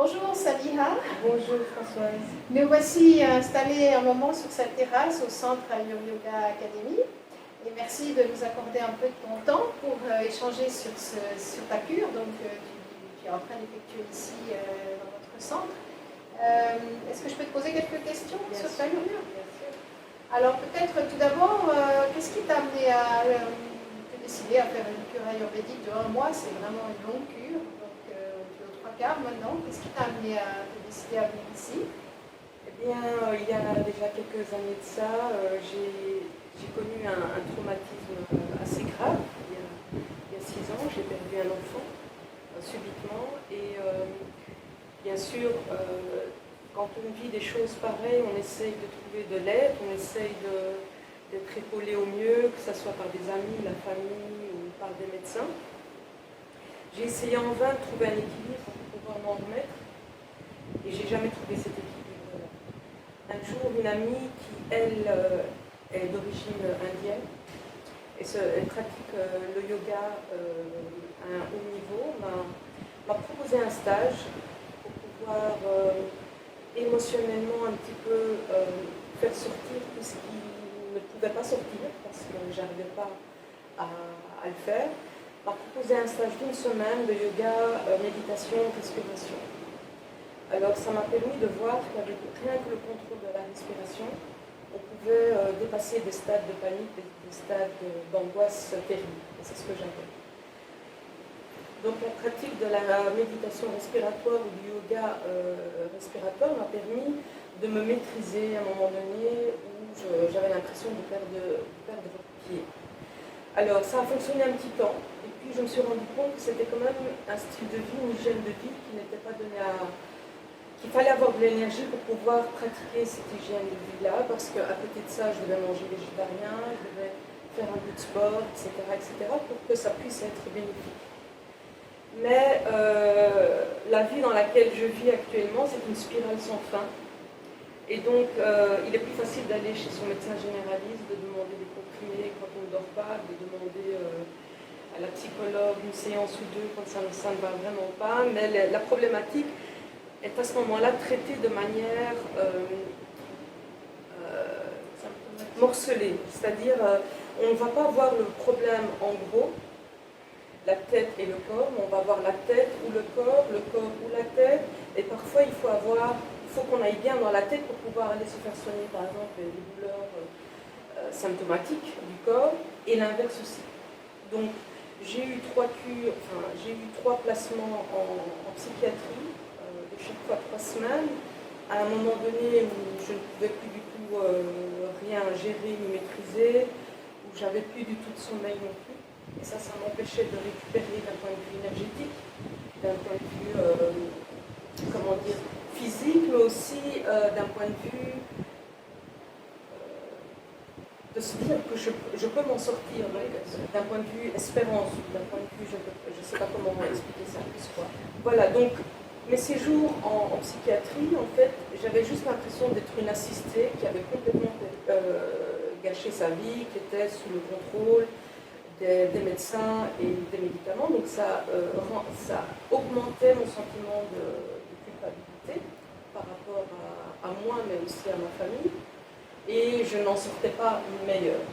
Bonjour Saliha. Bonjour Françoise. Nous voici installés un moment sur cette terrasse au centre Ayur Yoga Academy. Et merci de nous accorder un peu de ton temps pour échanger sur ta cure. Donc tu es en train d'effectuer ici dans votre centre. Est-ce que je peux te poser quelques questions sur ta cure? Bien sûr. Alors peut-être tout d'abord, qu'est-ce qui t'a amené à décider à faire une cure ayurvédique de 1 mois? C'est vraiment une longue cure. Tu es aux 3/4 maintenant. Qu'est-ce qui t'a amené à te décider à venir ici? Eh bien, il y a déjà quelques années de ça, j'ai connu un traumatisme assez grave. Il y a 6 ans, j'ai perdu un enfant subitement. Et bien sûr, quand on vit des choses pareilles, on essaye de trouver de l'aide, on essaye d'être épaulé au mieux, que ce soit par des amis, la famille ou par des médecins. J'ai essayé en vain de trouver un équilibre pour pouvoir m'en remettre et j'ai jamais trouvé cet équilibre-là. Un jour, une amie qui, elle, est d'origine indienne et elle pratique le yoga à un haut niveau, m'a proposé un stage pour pouvoir émotionnellement un petit peu faire sortir tout ce qui ne pouvait pas sortir parce que je n'arrivais pas à le faire. M'a proposé un stage d'1 semaine de yoga, méditation, respiration. Alors ça m'a permis de voir qu'avec rien que le contrôle de la respiration, on pouvait dépasser des stades de panique, des stades d'angoisse terribles. Et c'est ce que j'avais. Donc la pratique de la méditation respiratoire ou du yoga respiratoire m'a permis de me maîtriser à un moment donné où j'avais l'impression de perdre pied. Alors ça a fonctionné un petit temps. Et puis je me suis rendu compte que c'était quand même un style de vie, une hygiène de vie qui n'était pas donné qu'il fallait avoir de l'énergie pour pouvoir pratiquer cette hygiène de vie-là, parce qu'à côté de ça, je devais manger végétarien, je devais faire un peu de sport, etc., pour que ça puisse être bénéfique. Mais la vie dans laquelle je vis actuellement, c'est une spirale sans fin. Et donc, il est plus facile d'aller chez son médecin généraliste, de demander des comprimés quand on ne dort pas, de demander à la psychologue une séance ou deux quand ça ne va vraiment pas. Mais la problématique est à ce moment-là traitée de manière morcelée. C'est-à-dire, on ne va pas voir le problème en gros, la tête et le corps, mais on va voir la tête ou le corps ou la tête. Et parfois, il faut qu'on aille bien dans la tête pour pouvoir aller se faire soigner, par exemple, les douleurs symptomatiques du corps, et l'inverse aussi. Donc, j'ai eu 3 placements en psychiatrie, de chaque fois 3 semaines, à un moment donné où je ne pouvais plus du tout rien gérer ni maîtriser, où j'avais plus du tout de sommeil non plus. Et ça m'empêchait de récupérer d'un point de vue énergétique, d'un point de vue, physique, mais aussi d'un point de vue de se dire que je peux m'en sortir, d'un point de vue espérance, d'un point de vue, je ne sais pas comment expliquer ça. Voilà, donc mes séjours en psychiatrie, en fait, j'avais juste l'impression d'être une assistée qui avait complètement gâché sa vie, qui était sous le contrôle des médecins et des médicaments. Donc ça augmentait mon sentiment de culpabilité par rapport à moi, mais aussi à ma famille. Et je n'en sortais pas meilleure.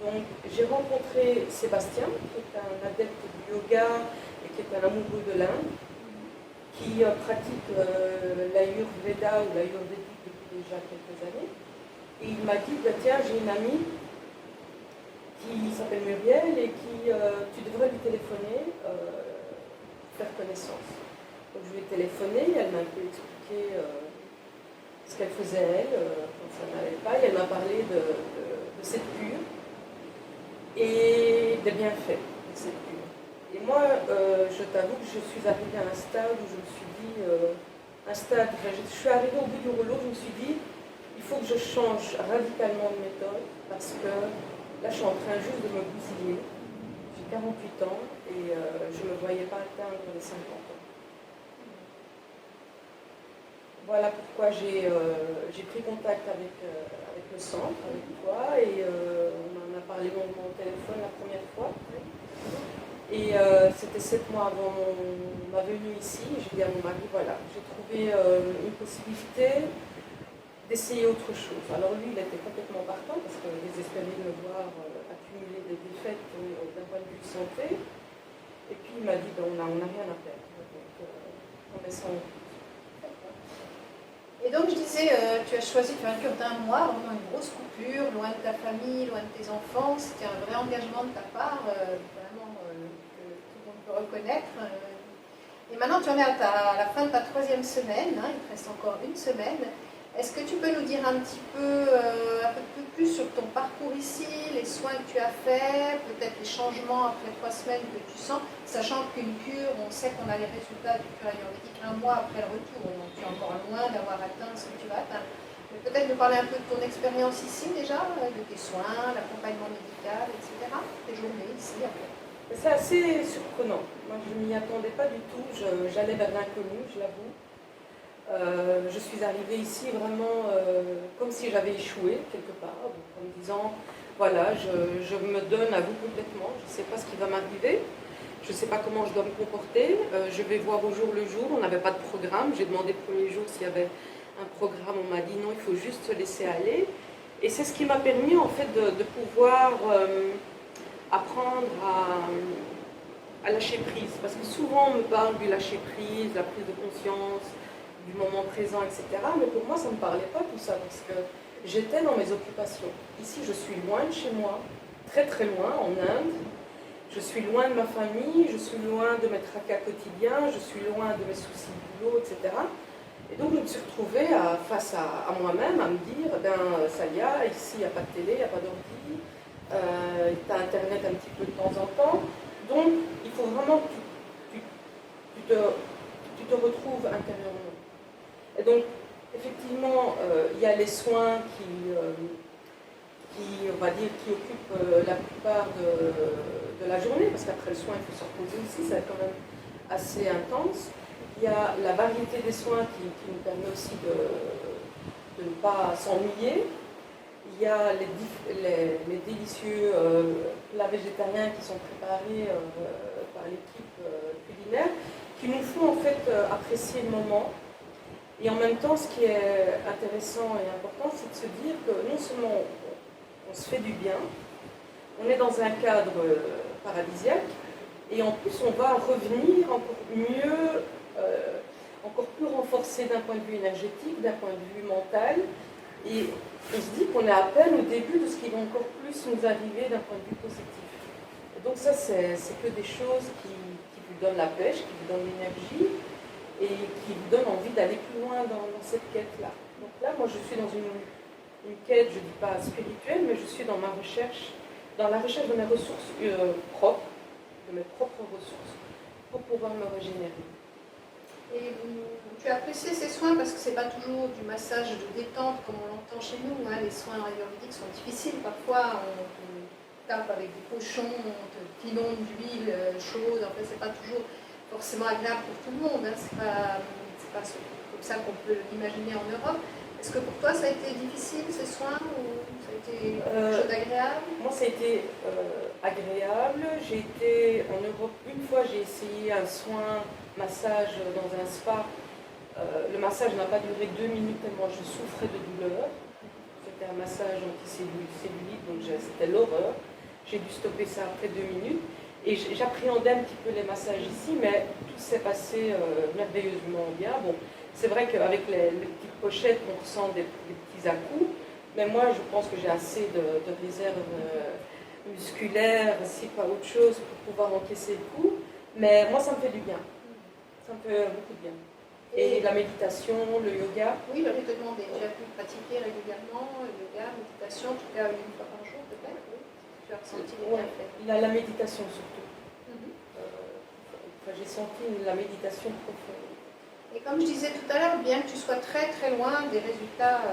Donc j'ai rencontré Sébastien, qui est un adepte du yoga et qui est un amoureux de l'Inde, qui pratique l'Ayurveda ou l'Ayurvédique depuis déjà quelques années. Et il m'a dit, tiens, j'ai une amie qui s'appelle Muriel et tu devrais lui téléphoner, faire connaissance. Donc je lui ai téléphoné, elle m'a un peu expliqué ce qu'elle faisait quand ça n'allait pas, et elle m'a parlé de cette cure et des bienfaits de cette cure. Et moi, je t'avoue que je suis arrivée à un stade où je me suis dit, je suis arrivée au bout du rouleau, je me suis dit, il faut que je change radicalement de méthode, parce que là, je suis en train juste de me bousiller. J'ai 48 ans et je ne me voyais pas atteindre les 50 ans. Voilà pourquoi j'ai pris contact avec le centre, avec toi, et on en a parlé longuement au téléphone la première fois. Et c'était 7 mois avant ma venue ici. J'ai dit à mon mari, voilà, j'ai trouvé une possibilité d'essayer autre chose. Alors lui, il était complètement partant parce qu'il désespérait de me voir accumuler des défaites d'un point de vue santé. Et puis il m'a dit, ben, on n'a rien à perdre. Donc on met ça en route. Et donc je disais, tu as choisi de faire une cure d'un mois, vraiment une grosse coupure, loin de ta famille, loin de tes enfants. C'était un vrai engagement de ta part, vraiment que tout le monde peut reconnaître. Et maintenant tu en es à la fin de ta 3e semaine, hein, il te reste encore une semaine. Est-ce que tu peux nous dire un petit peu, un peu plus sur ton parcours ici, les soins que tu as faits, peut-être les changements après 3 semaines que tu sens, sachant qu'une cure, on sait qu'on a les résultats du cure ayurvédique un mois après le retour, donc tu es encore loin d'avoir atteint ce que tu vas atteindre. Mais peut-être nous parler un peu de ton expérience ici déjà, de tes soins, l'accompagnement médical, etc. Tes journées ici après. C'est assez surprenant. Moi, je ne m'y attendais pas du tout. J'allais vers l'inconnu, je l'avoue. Je suis arrivée ici vraiment comme si j'avais échoué quelque part, donc en me disant, voilà, je me donne à vous complètement, je ne sais pas ce qui va m'arriver, je ne sais pas comment je dois me comporter, je vais voir au jour le jour, on n'avait pas de programme, j'ai demandé le premier jour s'il y avait un programme, on m'a dit non, il faut juste se laisser aller, et c'est ce qui m'a permis en fait de pouvoir apprendre à lâcher prise, parce que souvent on me parle du lâcher prise, la prise de conscience, du moment présent, etc. Mais pour moi, ça ne me parlait pas tout ça, parce que j'étais dans mes occupations. Ici, je suis loin de chez moi, très très loin, en Inde. Je suis loin de ma famille, je suis loin de mes tracas quotidiens, je suis loin de mes soucis de boulot, etc. Et donc, je me suis retrouvée face à moi-même, à me dire, ben, Salia, ici, il n'y a pas de télé, il n'y a pas d'ordi, tu as Internet un petit peu de temps en temps. Donc, il faut vraiment que tu te retrouves intérieurement. Et donc, effectivement, il y a les soins on va dire, qui occupent la plupart de la journée, parce qu'après le soin, il faut se reposer aussi, c'est quand même assez intense. Il y a la variété des soins qui nous permet aussi de ne pas s'ennuyer. Il y a les délicieux plats végétariens qui sont préparés par l'équipe culinaire, qui nous font en fait apprécier le moment. Et en même temps, ce qui est intéressant et important, c'est de se dire que non seulement on se fait du bien, on est dans un cadre paradisiaque, et en plus on va revenir encore mieux, encore plus renforcé d'un point de vue énergétique, d'un point de vue mental, et on se dit qu'on est à peine au début de ce qui va encore plus nous arriver d'un point de vue positif. Et donc ça, c'est que des choses qui vous donnent la pêche, qui vous donnent l'énergie, et qui vous donne envie d'aller plus loin dans cette quête-là. Donc là, moi, je suis dans une quête, je ne dis pas spirituelle, mais je suis dans la recherche de mes ressources propres, de mes propres ressources, pour pouvoir me régénérer. Et tu as apprécié ces soins parce que ce n'est pas toujours du massage de détente comme on l'entend chez nous. Hein. Les soins ayurvédiques sont difficiles. Parfois, on te tape avec des pochons, on t'inonde d'huile chaude. En fait, ce n'est pas toujours forcément agréable pour tout le monde, hein. C'est pas comme ça qu'on peut l'imaginer en Europe. Est-ce que pour toi ça a été difficile ces soins ou ça a été quelque chose d'agréable? Moi ça a été agréable. J'ai été en Europe une fois, j'ai essayé un soin massage dans un spa. Le massage n'a pas duré 2 minutes tellement je souffrais de douleur. C'était un massage anticellulite, donc c'était l'horreur. J'ai dû stopper ça après 2 minutes. Et j'appréhendais un petit peu les massages ici, mais tout s'est passé merveilleusement bien. Bon, c'est vrai qu'avec les petites pochettes, on ressent des petits à-coups, mais moi, je pense que j'ai assez de réserve musculaire, si pas autre chose, pour pouvoir encaisser le coup. Mais moi, ça me fait du bien. Ça me fait beaucoup de bien. Et la méditation, le yoga. Oui, j'allais te demander. Tu as pu pratiquer régulièrement le yoga, méditation, en tout cas une fois par jour, peut-être, oui. Tu as ressenti les bienfaits. La méditation surtout. J'ai senti la méditation profonde. Et comme je disais tout à l'heure, bien que tu sois très très loin des résultats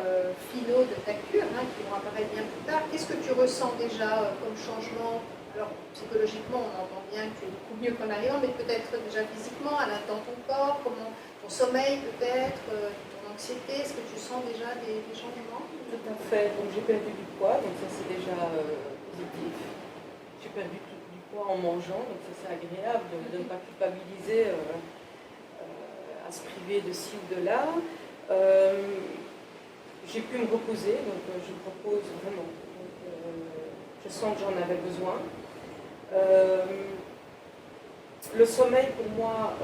finaux de ta cure, hein, qui vont apparaître bien plus tard, qu'est-ce que tu ressens déjà comme changement? Alors psychologiquement, on entend bien que tu es beaucoup mieux qu'en arrivant, mais peut-être déjà physiquement, à l'intérieur de ton corps, comment, ton sommeil peut-être, ton anxiété, est-ce que tu sens déjà des changements? Tout à fait, donc j'ai perdu du poids, donc ça c'est déjà positif. J'ai perdu du fois en mangeant, donc ça c'est agréable de ne pas culpabiliser à se priver de ci ou de là. J'ai pu me reposer, donc je me repose vraiment. Donc, je sens que j'en avais besoin. Le sommeil pour moi,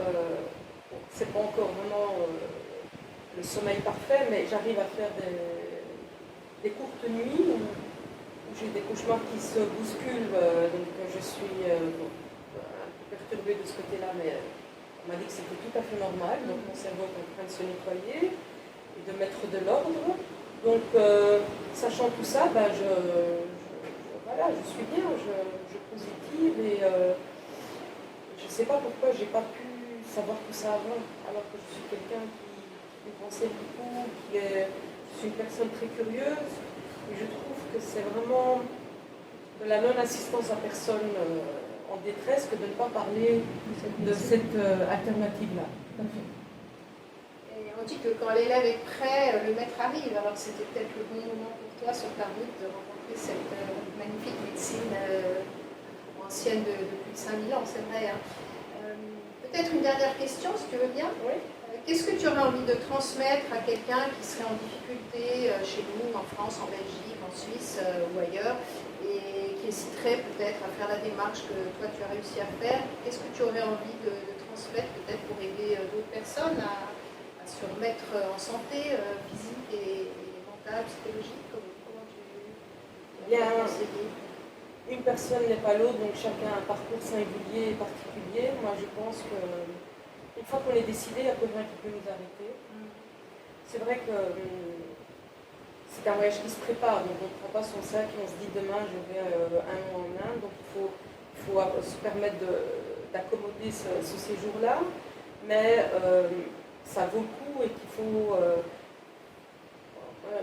c'est pas encore vraiment le sommeil parfait, mais j'arrive à faire des courtes nuits où j'ai des cauchemars qui se bousculent, donc je suis un peu perturbée de ce côté-là, mais on m'a dit que c'était tout à fait normal, donc mon cerveau est en train de se nettoyer et de mettre de l'ordre. Donc, sachant tout ça, ben, voilà, je suis bien, je positive et je ne sais pas pourquoi je n'ai pas pu savoir tout ça avant, alors que je suis quelqu'un qui pensait beaucoup, je suis une personne très curieuse et je trouve que c'est vraiment de la non-assistance à personne en détresse que de ne pas parler de cette alternative-là. Et on dit que quand l'élève est prêt, le maître arrive. Alors c'était peut-être le bon moment pour toi sur ta route de rencontrer cette magnifique médecine ancienne de plus de 5000 ans, c'est vrai. Hein. Peut-être une dernière question, si tu veux bien. Oui. Qu'est-ce que tu aurais envie de transmettre à quelqu'un qui serait en difficulté chez nous, en France, en Belgique, en Suisse ou ailleurs, et qui hésiterait peut-être à faire la démarche que toi tu as réussi à faire? Qu'est-ce que tu aurais envie de transmettre peut-être pour aider d'autres personnes à se remettre en santé physique et mentale, psychologique? Comment tu Bien, une personne n'est pas l'autre, donc chacun a un parcours singulier et particulier. Moi, je pense que une fois qu'on est décidé, il n'y a plus rien qui peut nous arrêter. C'est vrai que c'est un voyage qui se prépare, donc on ne prend pas son sac et on se dit demain je vais un mois en Inde, donc il faut se permettre d'accommoder ce séjour-là, mais ça vaut le coup et qu'il faut...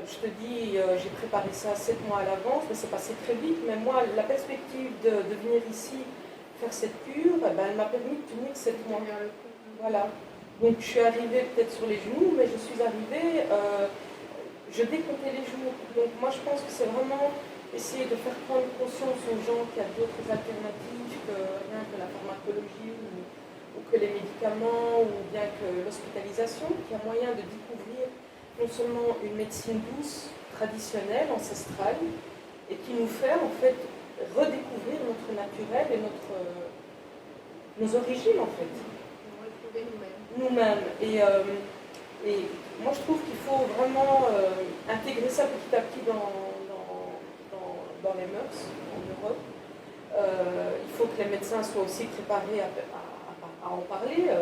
je te dis, j'ai préparé ça 7 mois à l'avance, mais c'est passé très vite, mais moi, la perspective de venir ici faire cette cure, eh ben, elle m'a permis de tenir 7 mois. Voilà. Donc je suis arrivée peut-être sur les genoux, mais je suis arrivée, je décomptais les jours. Donc moi je pense que c'est vraiment essayer de faire prendre conscience aux gens qu'il y a d'autres alternatives que rien que la pharmacologie ou que les médicaments ou bien que l'hospitalisation, qu'il y a moyen de découvrir non seulement une médecine douce, traditionnelle, ancestrale, et qui nous fait en fait redécouvrir notre naturel et nos origines en fait. Nous-mêmes. Et moi je trouve qu'il faut vraiment intégrer ça petit à petit dans les mœurs en Europe. Il faut que les médecins soient aussi préparés à en parler, à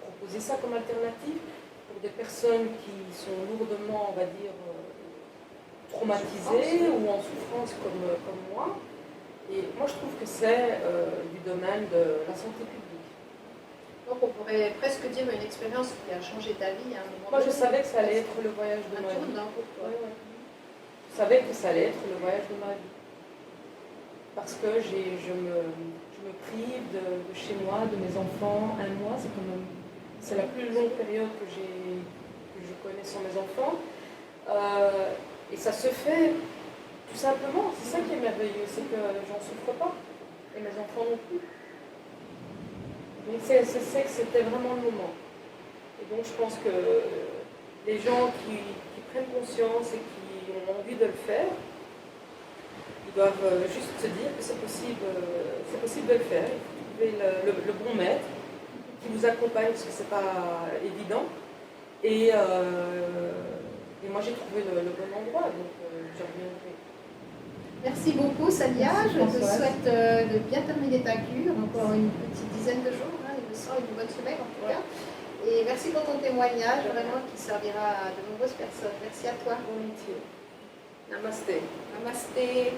proposer ça comme alternative pour des personnes qui sont lourdement, on va dire, traumatisées ou en souffrance comme moi. Et moi je trouve que c'est du domaine de la santé publique. Donc on pourrait presque dire une expérience qui a changé ta vie à un moment donné. Moi je savais que ça allait être le voyage de ma vie. Pour toi. Ouais. Je savais que ça allait être le voyage de ma vie. Parce que je me prive de chez moi, de mes enfants, un mois, c'est la plus longue période que je connais sans mes enfants. Et ça se fait tout simplement, c'est ça qui est merveilleux, c'est que j'en souffre pas, et mes enfants non plus. Donc c'est que c'était vraiment le moment. Et donc je pense que les gens qui prennent conscience et qui ont envie de le faire, ils doivent juste se dire que c'est possible de le faire. Il faut trouver le bon maître qui vous accompagne parce que c'est pas évident. Et moi j'ai trouvé le bon endroit, donc j'y reviendrai. Merci beaucoup Sania, je te souhaite de bien terminer ta cure, encore une petite dizaine de jours, hein, il me semble, une bonne semaine en tout cas. Et merci pour ton témoignage, vraiment qui servira à de nombreuses personnes. Merci à toi. Bon métier. Namasté. Namasté.